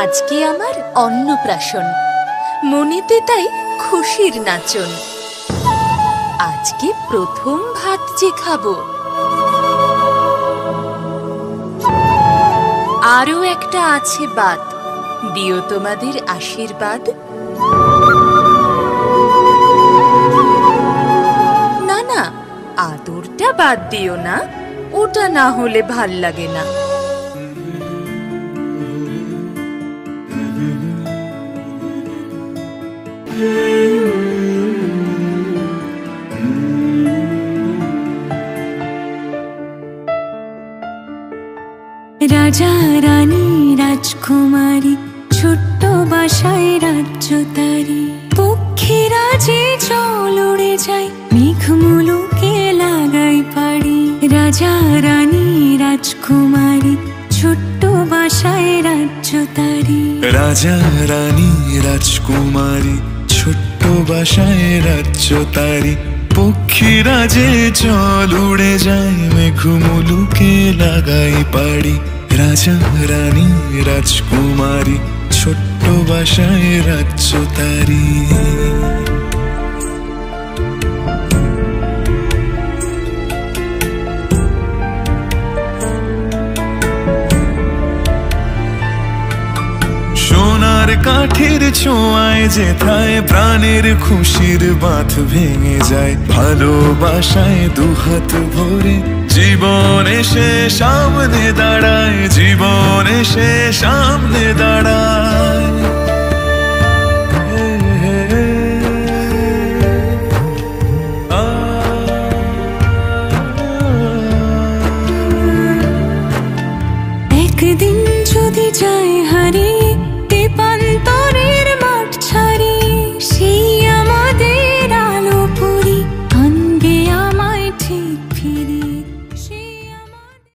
আজকে আমার অন্নপ্রাশন, মনেতে তাই খুশির নাচন। আজকে প্রথম ভাত যে খাবো, আরো একটা আছে বাদ, দিও তোমাদের আশীর্বাদ। না না, আদরটা বাদ দিও না, ওটা না হলে ভাল লাগে না। রাজা রানী রাজকুমারী, ছোট্ট বাসায় রাজ্য তারি। পক্ষীরা যে জল উড়ে যায়, মেঘ মুলুকে লাগাই পাড়ি। রাজা রানী রাজকুমারী, ছোট্ট বাসায় রাজ্য তারি। রাজা রানী রাজকুমারী, ছোট্ট বাসায় রাজ্য তারি। পক্ষীরা যে জল উড়ে যায়, মেঘ মুলুকে লাগাই পাড়ি। রাজা রানী রাজকুমারী, ছোট্ট বাসায় রাজ্য তারি। সোনার কাঠের ছোঁয়ায় যেথায় প্রাণের খুশির বাঁধ ভেঙে যায়। ভালোবাসায় দুহাত ভরে জীবন এসে সামনে দাঁড়ায়, জীবন এসে সামনে দাঁড়ায়। একদিন যদি যায় হারিয়ে